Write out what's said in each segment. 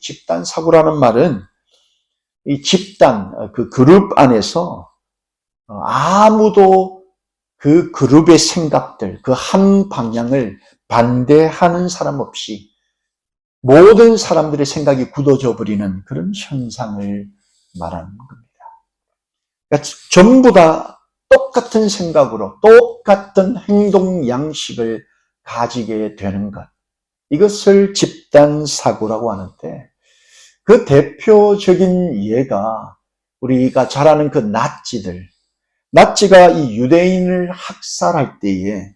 집단 사고라는 말은 이 집단, 그 그룹 안에서 아무도 그 그룹의 생각들, 그 한 방향을 반대하는 사람 없이 모든 사람들의 생각이 굳어져 버리는 그런 현상을 말하는 겁니다. 그러니까 전부 다 똑같은 생각으로 똑같은 행동 양식을 가지게 되는 것. 이것을 집단 사고라고 하는데, 그 대표적인 예가 우리가 잘 아는 그 나치가 이 유대인을 학살할 때에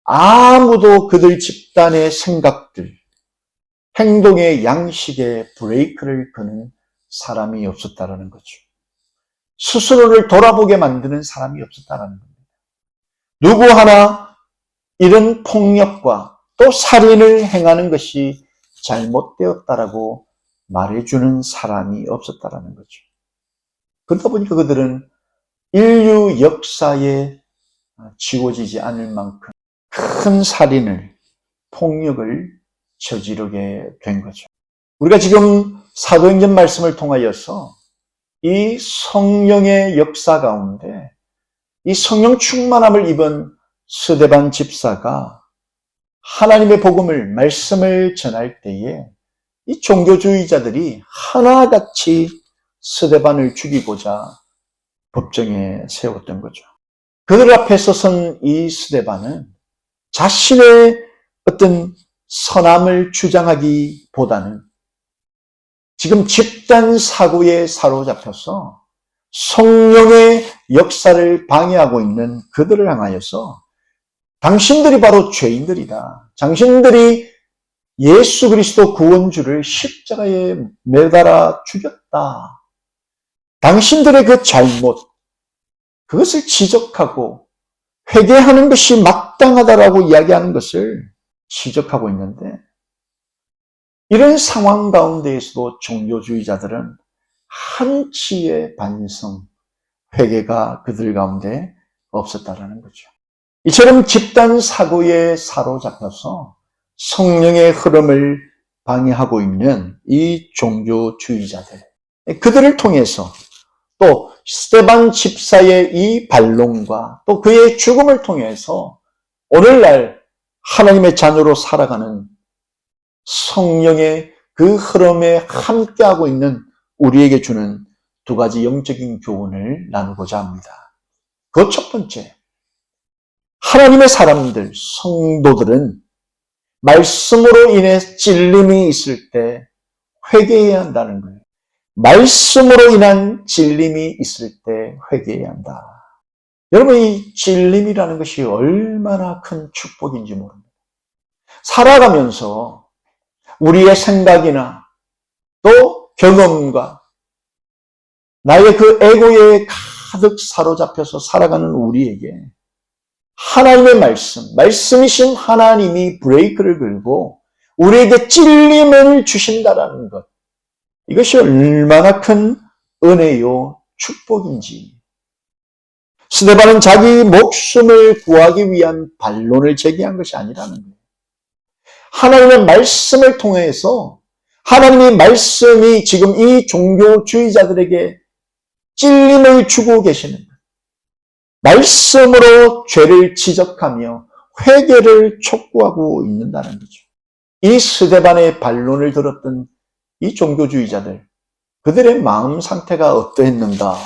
아무도 그들 집단의 생각들, 행동의 양식에 브레이크를 거는 사람이 없었다라는 거죠. 스스로를 돌아보게 만드는 사람이 없었다라는 겁니다. 누구 하나 이런 폭력과 또 살인을 행하는 것이 잘못되었다라고 말해주는 사람이 없었다라는 거죠. 그러다 보니까 그들은 인류 역사에 지워지지 않을 만큼 큰 살인을, 폭력을 저지르게 된 거죠. 우리가 지금 사도행전 말씀을 통하여서 이 성령의 역사 가운데 이 성령 충만함을 입은 스데반 집사가 하나님의 복음을, 말씀을 전할 때에 이 종교주의자들이 하나같이 스데반을 죽이고자 법정에 세웠던 거죠. 그들 앞에 서선 이 스데반은 자신의 어떤 선함을 주장하기보다는 지금 집단 사고에 사로잡혀서 성령의 역사를 방해하고 있는 그들을 향하여서 당신들이 바로 죄인들이다. 당신들이 예수 그리스도 구원주를 십자가에 매달아 죽였다. 당신들의 그 잘못, 그것을 지적하고 회개하는 것이 마땅하다라고 이야기하는 것을 지적하고 있는데, 이런 상황 가운데에서도 종교주의자들은 한치의 반성, 회개가 그들 가운데 없었다라는 거죠. 이처럼 집단 사고에 사로잡혀서 성령의 흐름을 방해하고 있는 이 종교주의자들, 그들을 통해서 또 스데반 집사의 이 반론과 또 그의 죽음을 통해서 오늘날 하나님의 자녀로 살아가는 성령의 그 흐름에 함께하고 있는 우리에게 주는 두 가지 영적인 교훈을 나누고자 합니다. 그 첫 번째, 하나님의 사람들, 성도들은 말씀으로 인해 찔림이 있을 때 회개해야 한다는 거예요. 말씀으로 인한 찔림이 있을 때 회개해야 한다. 여러분, 이 찔림이라는 것이 얼마나 큰 축복인지 모릅니다. 살아가면서 우리의 생각이나 또 경험과 나의 그 에고에 가득 사로잡혀서 살아가는 우리에게 하나님의 말씀이신 하나님이 브레이크를 걸고 우리에게 찔림을 주신다라는 것. 이것이 얼마나 큰 은혜요, 축복인지. 스데반은 자기 목숨을 구하기 위한 반론을 제기한 것이 아니라는 거예요. 하나님의 말씀을 통해서 하나님의 말씀이 지금 이 종교주의자들에게 찔림을 주고 계시는 거예요. 말씀으로 죄를 지적하며 회개를 촉구하고 있는다는 거죠. 이 스데반의 반론을 들었던 이 종교주의자들, 그들의 마음 상태가 어떠했는가?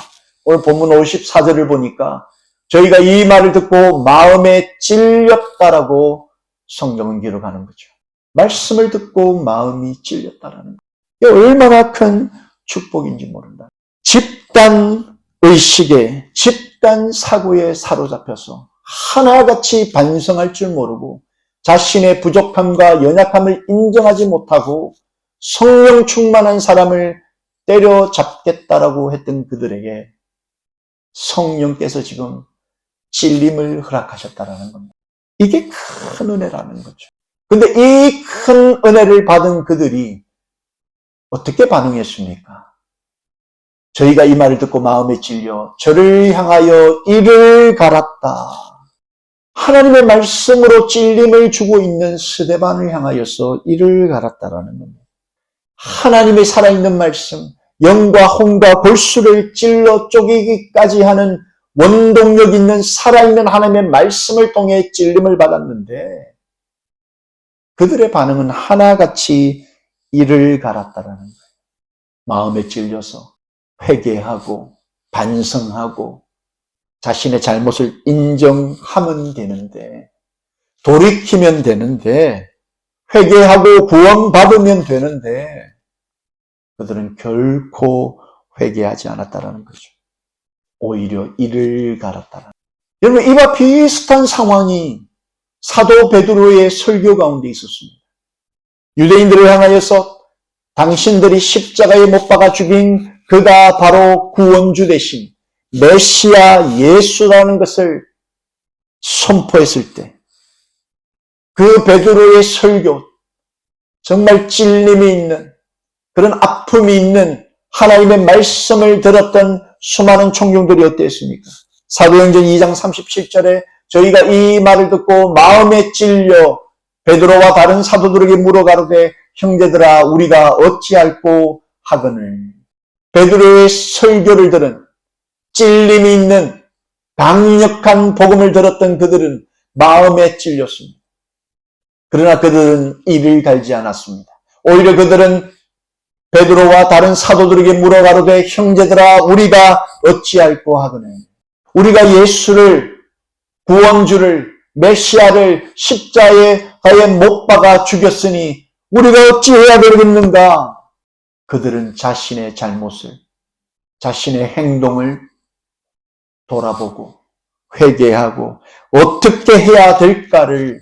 오늘 본문 54절을 보니까 저희가 이 말을 듣고 마음에 찔렸다라고 성경은 기록하는 거죠. 말씀을 듣고 마음이 찔렸다라는 거예요. 이게 얼마나 큰 축복인지 모른다. 집단 의식에, 집단 사고에 사로잡혀서 하나같이 반성할 줄 모르고 자신의 부족함과 연약함을 인정하지 못하고 성령 충만한 사람을 때려잡겠다라고 했던 그들에게 성령께서 지금 찔림을 허락하셨다라는 겁니다. 이게 큰 은혜라는 거죠. 근데 이 큰 은혜를 받은 그들이 어떻게 반응했습니까? 저희가 이 말을 듣고 마음에 찔려 저를 향하여 이를 갈았다. 하나님의 말씀으로 찔림을 주고 있는 스데반을 향하여서 이를 갈았다라는 겁니다. 하나님의 살아있는 말씀, 영과 혼과 골수를 찔러 쪼개기까지 하는 원동력 있는 살아있는 하나님의 말씀을 통해 찔림을 받았는데 그들의 반응은 하나같이 이를 갈았다라는 거예요. 마음에 찔려서 회개하고 반성하고 자신의 잘못을 인정하면 되는데, 돌이키면 되는데, 회개하고 구원받으면 되는데 그들은 결코 회개하지 않았다라는 거죠. 오히려 이를 갈았다라는 거예요. 여러분, 이와 비슷한 상황이 사도 베드로의 설교 가운데 있었습니다. 유대인들을 향하여서 당신들이 십자가에 못 박아 죽인 그가 바로 구원주 대신 메시아 예수라는 것을 선포했을 때 그 베드로의 설교, 정말 찔림이 있는, 그런 아픔이 있는 하나님의 말씀을 들었던 수많은 청중들이 어땠습니까? 사도행전 2장 37절에 저희가 이 말을 듣고 마음에 찔려 베드로와 다른 사도들에게 물어가로되 형제들아 우리가 어찌할꼬 하거늘. 베드로의 설교를 들은, 찔림이 있는 강력한 복음을 들었던 그들은 마음에 찔렸습니다. 그러나 그들은 이를 갈지 않았습니다. 오히려 그들은 베드로와 다른 사도들에게 물어가로되 형제들아 우리가 어찌할꼬 하거늘. 우리가 예수를, 구원주를, 메시아를 십자가에 못 박아 죽였으니 우리가 어찌해야 되겠는가? 그들은 자신의 잘못을, 자신의 행동을 돌아보고 회개하고 어떻게 해야 될까를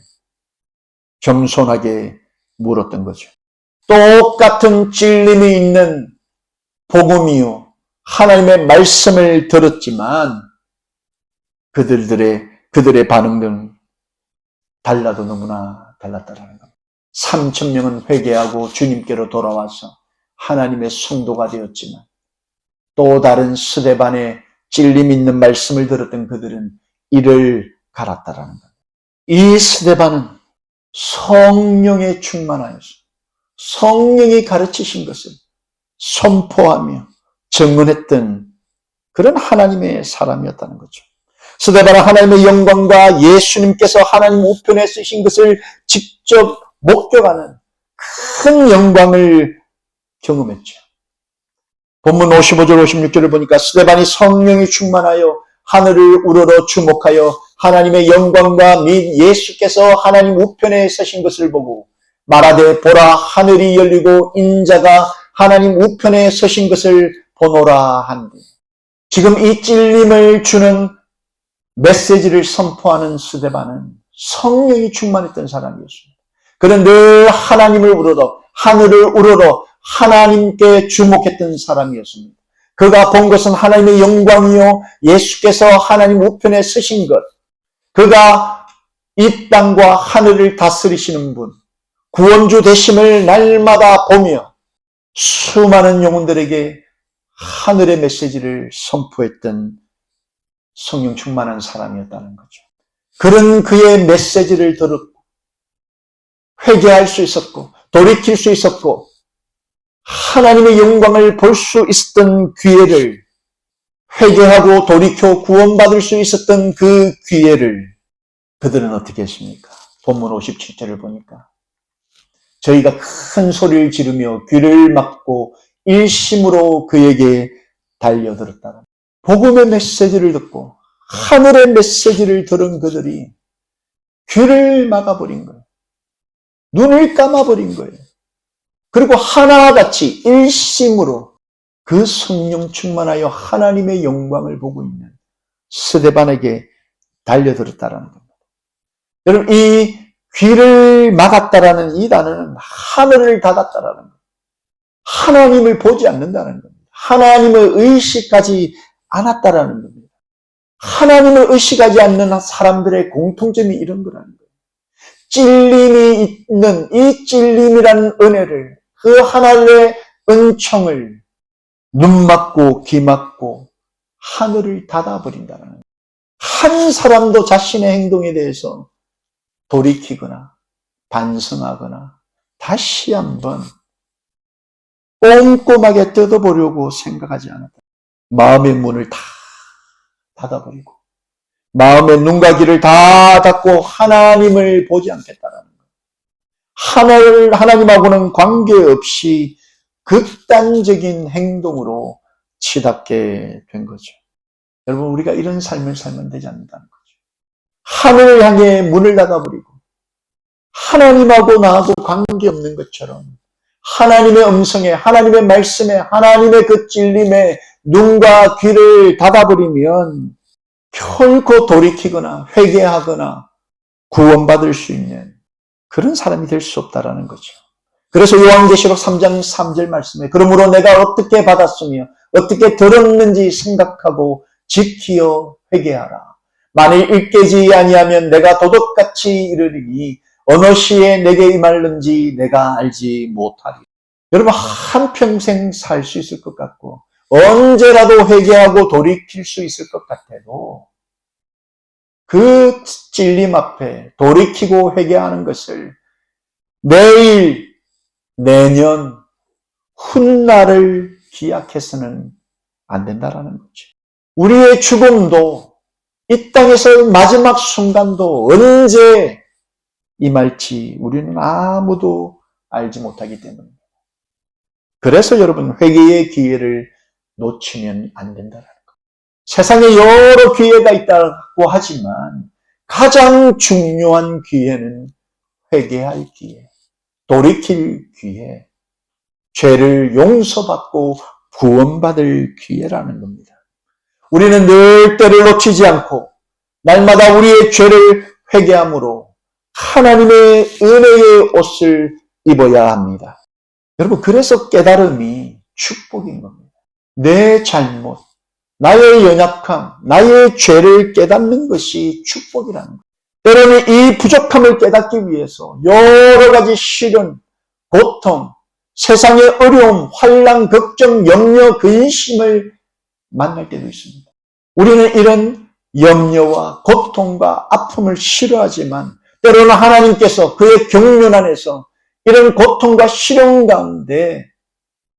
겸손하게 물었던 거죠. 똑같은 찔림이 있는 복음이요, 하나님의 말씀을 들었지만 그들의 반응은 달라도 너무나 달랐다라는 겁니다. 3,000명은 회개하고 주님께로 돌아와서 하나님의 성도가 되었지만 또 다른 스데반의 찔림 있는 말씀을 들었던 그들은 이를 갈았다라는 겁니다. 이 스데반은 성령에 충만하여서 성령이 가르치신 것을 선포하며 증언했던 그런 하나님의 사람이었다는 거죠. 스데반은 하나님의 영광과 예수님께서 하나님 우편에 쓰신 것을 직접 목격하는 큰 영광을 경험했죠. 본문 55절 56절을 보니까 스데반이 성령이 충만하여 하늘을 우러러 주목하여 하나님의 영광과 및 예수께서 하나님 우편에 서신 것을 보고 말하되 보라 하늘이 열리고 인자가 하나님 우편에 서신 것을 보노라 한데, 지금 이 찔림을 주는 메시지를 선포하는 스데반은 성령이 충만했던 사람이었습니다. 그는 늘 하나님을 우러러 하늘을 우러러 하나님께 주목했던 사람이었습니다. 그가 본 것은 하나님의 영광이요 예수께서 하나님 우편에 서신 것, 그가 이 땅과 하늘을 다스리시는 분, 구원주 되심을 날마다 보며 수많은 영혼들에게 하늘의 메시지를 선포했던 성령 충만한 사람이었다는 거죠. 그런 그의 메시지를 듣고 회개할 수 있었고 돌이킬 수 있었고 하나님의 영광을 볼 수 있었던 기회를, 회개하고 돌이켜 구원받을 수 있었던 그 기회를 그들은 어떻게 했습니까? 본문 57절을 보니까 저희가 큰 소리를 지르며 귀를 막고 일심으로 그에게 달려들었다. 복음의 메시지를 듣고 하늘의 메시지를 들은 그들이 귀를 막아버린 거예요. 눈을 감아버린 거예요. 그리고 하나같이 일심으로 그 성령 충만하여 하나님의 영광을 보고 있는 스데반에게 달려들었다라는 겁니다. 여러분, 이 귀를 막았다라는 이 단어는 하늘을 닫았다라는 겁니다. 하나님을 보지 않는다는 겁니다. 하나님을 의식하지 않았다라는 겁니다. 하나님을 의식하지 않는 사람들의 공통점이 이런 거라는 거예요. 찔림이 있는 이 찔림이라는 은혜를, 그 하나님의 은총을 눈 막고 귀 막고 하늘을 닫아버린다는 거예요. 한 사람도 자신의 행동에 대해서 돌이키거나 반성하거나 다시 한번 꼼꼼하게 뜯어보려고 생각하지 않았다. 마음의 문을 다 닫아버리고 마음의 눈과 귀를 다 닫고 하나님을 보지 않겠다라는 거예요. 하나님하고는 관계없이 극단적인 행동으로 치닫게 된 거죠. 여러분, 우리가 이런 삶을 살면 되지 않는다는 거죠. 하늘을 향해 문을 닫아버리고 하나님하고 나하고 관계없는 것처럼 하나님의 음성에, 하나님의 말씀에, 하나님의 그 진림에 눈과 귀를 닫아버리면 결코 돌이키거나 회개하거나 구원받을 수 있는 그런 사람이 될 수 없다라는 거죠. 그래서 요한계시록 3장 3절 말씀에 그러므로 내가 어떻게 받았으며 어떻게 들었는지 생각하고 지키어 회개하라. 만일 일깨지 아니하면 내가 도둑같이 이르리니 어느 시에 내게 임할는지 내가 알지 못하리. 여러분, 한평생 살 수 있을 것 같고 언제라도 회개하고 돌이킬 수 있을 것 같아도 그 찔림 앞에 돌이키고 회개하는 것을 내일, 내년, 훗날을 기약해서는 안 된다라는 거죠. 우리의 죽음도 이 땅에서 마지막 순간도 언제 임할지 우리는 아무도 알지 못하기 때문입니다. 그래서 여러분, 회개의 기회를 놓치면 안 된다는 것. 세상에 여러 기회가 있다고 하지만 가장 중요한 기회는 회개할 기회, 돌이킬 기회, 죄를 용서받고 구원받을 기회라는 겁니다. 우리는 늘 때를 놓치지 않고 날마다 우리의 죄를 회개함으로 하나님의 은혜의 옷을 입어야 합니다. 여러분, 그래서 깨달음이 축복인 겁니다. 내 잘못, 나의 연약함, 나의 죄를 깨닫는 것이 축복이라는 거예요. 때로는 이 부족함을 깨닫기 위해서 여러 가지 시련, 고통, 세상의 어려움, 환난, 걱정, 염려, 근심을 만날 때도 있습니다. 우리는 이런 염려와 고통과 아픔을 싫어하지만 때로는 하나님께서 그의 경륜 안에서 이런 고통과 시련 가운데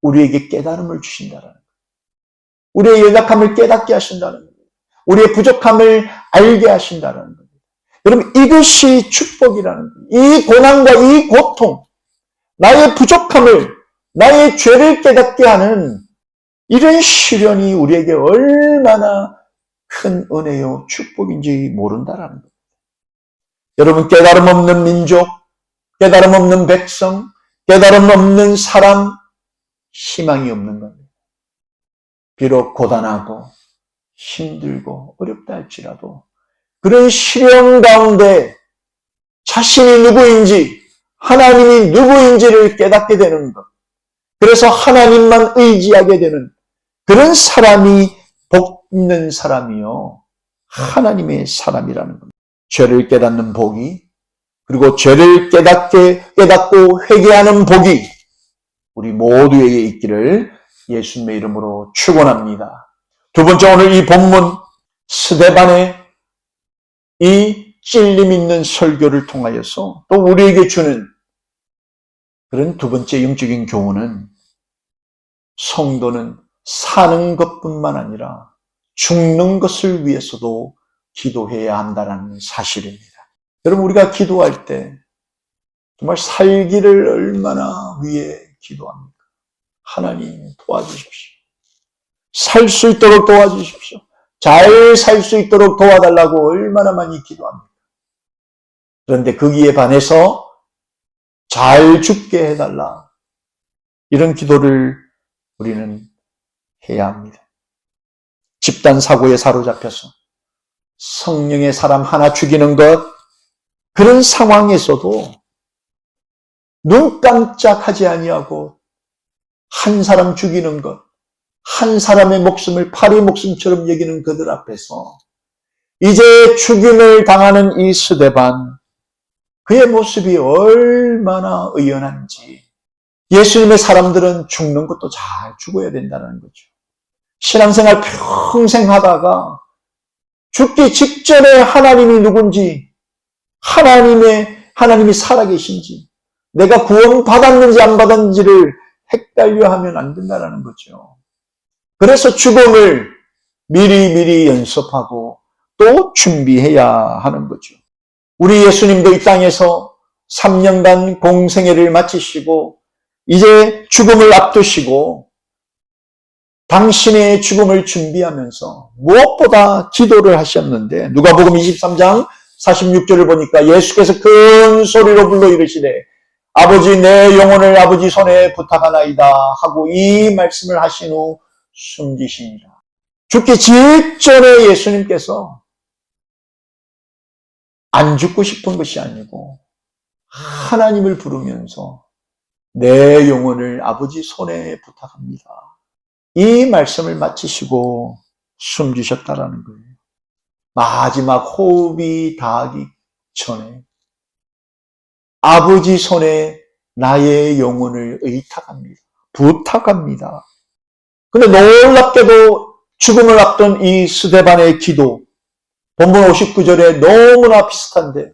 우리에게 깨달음을 주신다는 거예요. 우리의 연약함을 깨닫게 하신다는 거예요. 우리의 부족함을 알게 하신다는 거예요. 여러분, 이것이 축복이라는 거예요. 이 고난과 이 고통, 나의 부족함을, 나의 죄를 깨닫게 하는 이런 시련이 우리에게 얼마나 큰 은혜요 축복인지 모른다라는 거예요. 여러분, 깨달음 없는 민족, 깨달음 없는 백성, 깨달음 없는 사람, 희망이 없는 겁니다. 비록 고단하고 힘들고 어렵다 할지라도 그런 시련 가운데 자신이 누구인지, 하나님이 누구인지를 깨닫게 되는 것. 그래서 하나님만 의지하게 되는 그런 사람이 복 있는 사람이요, 하나님의 사람이라는 겁니다. 죄를 깨닫는 복이, 그리고 죄를 깨닫고 회개하는 복이 우리 모두에게 있기를 예수님의 이름으로 축원합니다. 두 번째, 오늘 이 본문 스데반의 이 찔림 있는 설교를 통하여서 또 우리에게 주는 그런 두 번째 영적인 교훈은 성도는 사는 것뿐만 아니라 죽는 것을 위해서도 기도해야 한다는 사실입니다. 여러분, 우리가 기도할 때 정말 살기를 얼마나 위해 기도합니까? 하나님 도와주십시오. 살 수 있도록 도와주십시오. 잘 살 수 있도록 도와달라고 얼마나 많이 기도합니까? 그런데 거기에 반해서 잘 죽게 해달라, 이런 기도를 우리는 해야 합니다. 집단 사고에 사로잡혀서 성령의 사람 하나 죽이는 것, 그런 상황에서도 눈 깜짝하지 아니하고 한 사람 죽이는 것, 한 사람의 목숨을 파리 목숨처럼 여기는 그들 앞에서 이제 죽임을 당하는 이 스데반, 그의 모습이 얼마나 의연한지. 예수님의 사람들은 죽는 것도 잘 죽어야 된다는 거죠. 신앙생활 평생 하다가 죽기 직전에 하나님이 누군지, 하나님이 살아계신지, 내가 구원 받았는지 안 받았는지를 헷갈려 하면 안 된다는 거죠. 그래서 죽음을 미리미리 연습하고 또 준비해야 하는 거죠. 우리 예수님도 이 땅에서 3년간 공생애를 마치시고 이제 죽음을 앞두시고 당신의 죽음을 준비하면서 무엇보다 기도를 하셨는데 누가복음 23장 46절을 보니까 예수께서 큰 소리로 불러 이르시되 아버지 내 영혼을 아버지 손에 부탁하나이다 하고 이 말씀을 하신 후 숨지시니라. 죽기 직전에 예수님께서 안 죽고 싶은 것이 아니고 하나님을 부르면서 내 영혼을 아버지 손에 부탁합니다. 이 말씀을 마치시고 숨지셨다라는 거예요. 마지막 호흡이 닿기 전에 아버지 손에 나의 영혼을 의탁합니다. 부탁합니다. 근데 놀랍게도 죽음을 앞둔 이 스데반의 기도, 본문 59절에 너무나 비슷한데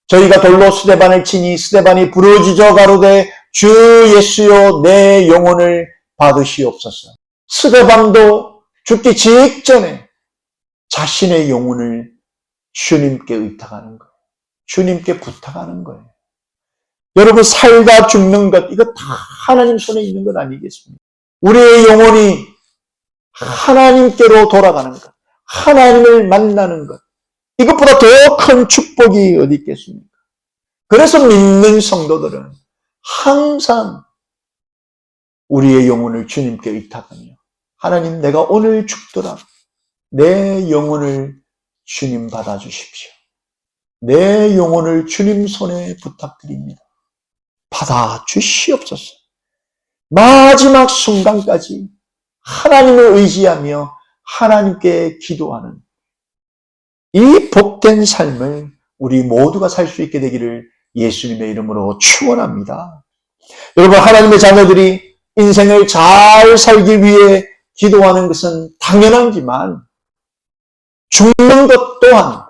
저희가 돌로 스데반을 치니 스데반이 부르짖어 가로되 주 예수여 내 영혼을 받으시옵소서. 스데반도 죽기 직전에 자신의 영혼을 주님께 의탁하는 거예요. 주님께 부탁하는 거예요. 여러분 살다 죽는 것 이거 다 하나님 손에 있는 것 아니겠습니까? 우리의 영혼이 하나님께로 돌아가는 것, 하나님을 만나는 것 이것보다 더 큰 축복이 어디 있겠습니까? 그래서 믿는 성도들은 항상 우리의 영혼을 주님께 의탁하며 하나님 내가 오늘 죽더라 내 영혼을 주님 받아주십시오. 내 영혼을 주님 손에 부탁드립니다. 받아주시옵소서. 마지막 순간까지 하나님을 의지하며 하나님께 기도하는 이 복된 삶을 우리 모두가 살 수 있게 되기를 예수님의 이름으로 축원합니다. 여러분 하나님의 자녀들이 인생을 잘 살기 위해 기도하는 것은 당연하지만 죽는 것 또한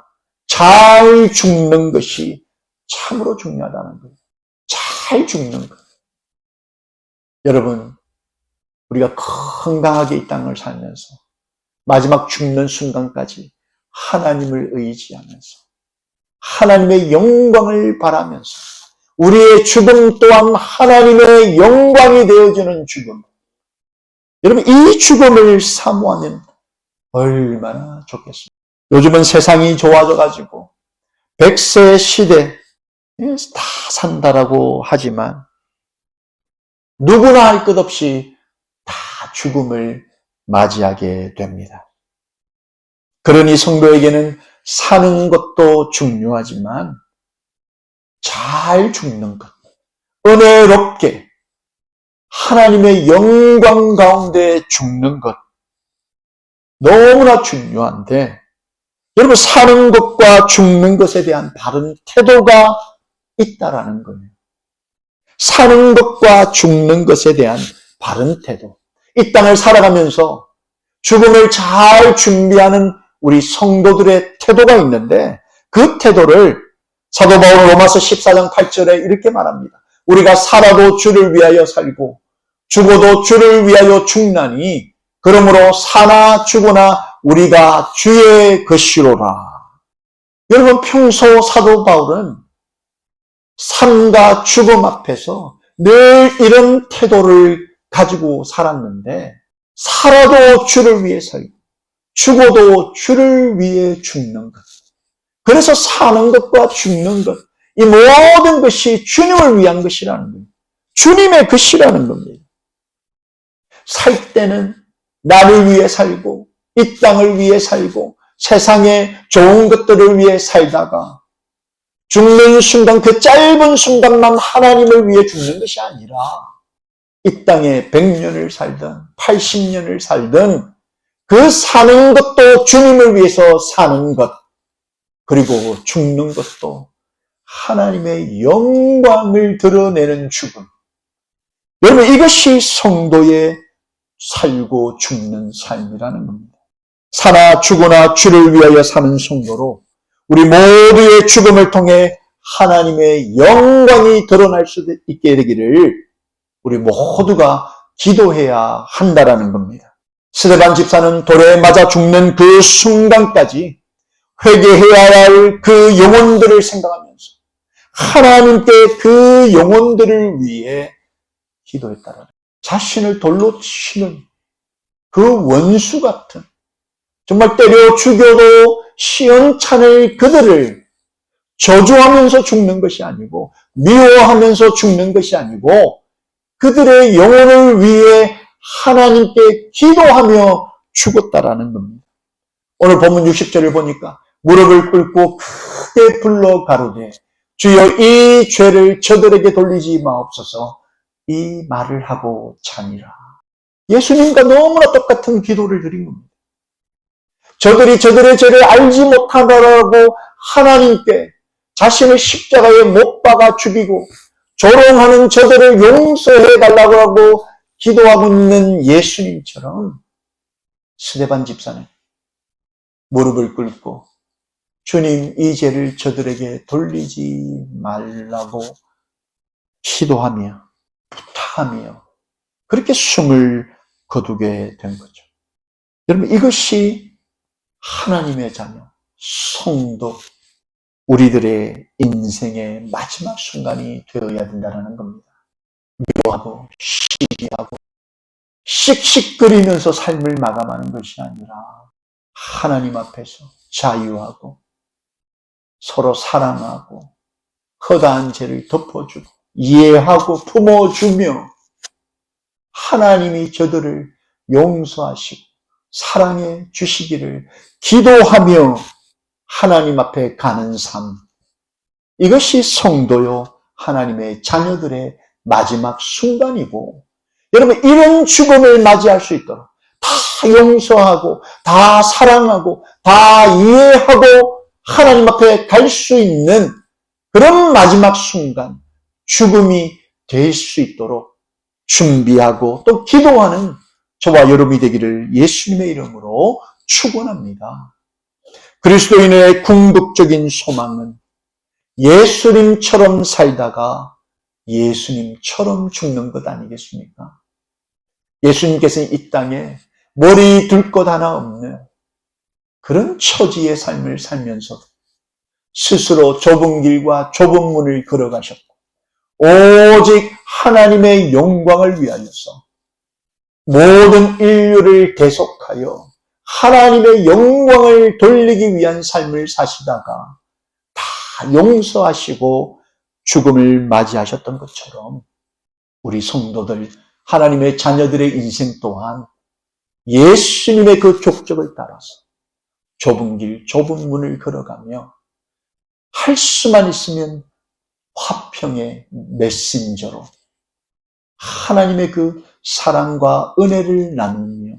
잘 죽는 것이 참으로 중요하다는 거예요. 잘 죽는 것. 여러분 우리가 건강하게 이 땅을 살면서 마지막 죽는 순간까지 하나님을 의지하면서 하나님의 영광을 바라면서 우리의 죽음 또한 하나님의 영광이 되어주는 죽음. 여러분 이 죽음을 사모하면 얼마나 좋겠습니까? 요즘은 세상이 좋아져가지고 100세 시대 다 산다라고 하지만 누구나 할 것 없이 다 죽음을 맞이하게 됩니다. 그러니 성도에게는 사는 것도 중요하지만 잘 죽는 것, 은혜롭게 하나님의 영광 가운데 죽는 것 너무나 중요한데 여러분 사는 것과 죽는 것에 대한 바른 태도가 있다라는 거예요. 사는 것과 죽는 것에 대한 바른 태도. 이 땅을 살아가면서 죽음을 잘 준비하는 우리 성도들의 태도가 있는데 그 태도를 사도 바울은 로마서 14장 8절에 이렇게 말합니다. 우리가 살아도 주를 위하여 살고 죽어도 주를 위하여 죽나니 그러므로 사나 죽으나 우리가 주의 것이로라. 여러분 평소 사도 바울은 삶과 죽음 앞에서 늘 이런 태도를 가지고 살았는데 살아도 주를 위해 살고 죽어도 주를 위해 죽는 것. 그래서 사는 것과 죽는 것, 이 모든 것이 주님을 위한 것이라는 거예요. 주님의 것이라는 겁니다. 살 때는 나를 위해 살고 이 땅을 위해 살고 세상의 좋은 것들을 위해 살다가 죽는 순간 그 짧은 순간만 하나님을 위해 죽는 것이 아니라 이 땅에 100년을 살든 80년을 살든 그 사는 것도 주님을 위해서 사는 것 그리고 죽는 것도 하나님의 영광을 드러내는 죽음. 여러분 이것이 성도의 살고 죽는 삶이라는 겁니다. 사나 죽으나 주를 위하여 사는 성도로 우리 모두의 죽음을 통해 하나님의 영광이 드러날 수 있게 되기를 우리 모두가 기도해야 한다라는 겁니다. 스데반 집사는 돌에 맞아 죽는 그 순간까지 회개해야 할 그 영혼들을 생각하면서 하나님께 그 영혼들을 위해 기도했다라는, 자신을 돌로 치는 그 원수 같은, 정말 때려 죽여도 시원찮을 그들을 저주하면서 죽는 것이 아니고, 미워하면서 죽는 것이 아니고, 그들의 영혼을 위해 하나님께 기도하며 죽었다라는 겁니다. 오늘 본문 60절을 보니까 무릎을 꿇고 크게 불러 가로되 주여 이 죄를 저들에게 돌리지 마옵소서, 이 말을 하고 자니라. 예수님과 너무나 똑같은 기도를 드린 겁니다. 저들이 저들의 죄를 알지 못하더라고 하나님께 자신을 십자가에 못 박아 죽이고 조롱하는 저들을 용서해 달라고 하고 기도하고 있는 예수님처럼 스데반 집사는 무릎을 꿇고 주님 이 죄를 저들에게 돌리지 말라고 기도하며 부탁하며 그렇게 숨을 거두게 된 거죠. 여러분, 이것이 하나님의 자녀, 성도, 우리들의 인생의 마지막 순간이 되어야 된다는 겁니다. 미워하고 시기하고 씩씩거리면서 삶을 마감하는 것이 아니라 하나님 앞에서 자유하고 서로 사랑하고 허다한 죄를 덮어주고 이해하고 품어주며 하나님이 저들을 용서하시고 사랑해 주시기를 기도하며 하나님 앞에 가는 삶, 이것이 성도요 하나님의 자녀들의 마지막 순간이고, 여러분 이런 죽음을 맞이할 수 있도록 다 용서하고 다 사랑하고 다 이해하고 하나님 앞에 갈 수 있는 그런 마지막 순간, 죽음이 될 수 있도록 준비하고 또 기도하는 저와 여러분이 되기를 예수님의 이름으로 축원합니다. 그리스도인의 궁극적인 소망은 예수님처럼 살다가 예수님처럼 죽는 것 아니겠습니까? 예수님께서는 이 땅에 머리 둘 것 하나 없는 그런 처지의 삶을 살면서 스스로 좁은 길과 좁은 문을 걸어가셨고 오직 하나님의 영광을 위하여서 모든 인류를 대속하여 하나님의 영광을 돌리기 위한 삶을 사시다가 다 용서하시고 죽음을 맞이하셨던 것처럼 우리 성도들, 하나님의 자녀들의 인생 또한 예수님의 그 족적을 따라서 좁은 길, 좁은 문을 걸어가며 할 수만 있으면 화평의 메신저로 하나님의 그 사랑과 은혜를 나누며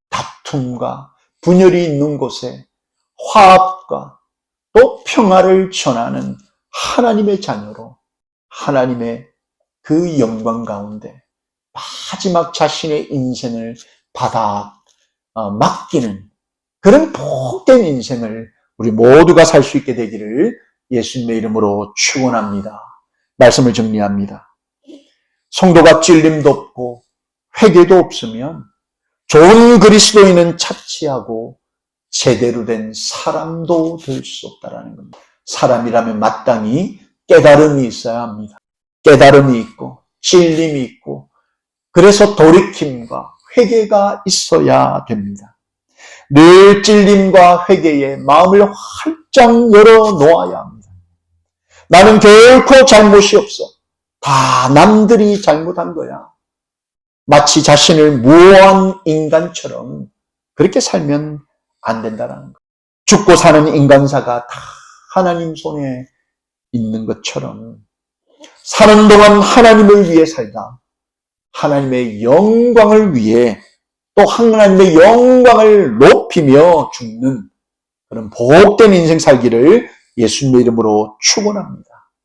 다툼과 분열이 있는 곳에 화합과 또 평화를 전하는 하나님의 자녀로 하나님의 그 영광 가운데 마지막 자신의 인생을 받아 맡기는 그런 복된 인생을 우리 모두가 살 수 있게 되기를 예수님의 이름으로 축원합니다. 말씀을 정리합니다. 성도가 찔림도 없고 회개도 없으면 좋은 그리스도인은 착취하고 제대로 된 사람도 될 수 없다는 겁니다. 사람이라면 마땅히 깨달음이 있어야 합니다. 깨달음이 있고 찔림이 있고 그래서 돌이킴과 회개가 있어야 됩니다. 늘 찔림과 회개에 마음을 활짝 열어놓아야 합니다. 나는 결코 잘못이 없어. 다 남들이 잘못한 거야. 마치 자신을 무오한 인간처럼 그렇게 살면 안 된다는 거예요. 죽고 사는 인간사가 다 하나님 손에 있는 것처럼 사는 동안 하나님을 위해 살다 하나님의 영광을 위해 또 하나님의 영광을 높이며 죽는 그런 복된 인생 살기를 예수님의 이름으로 축원합니다.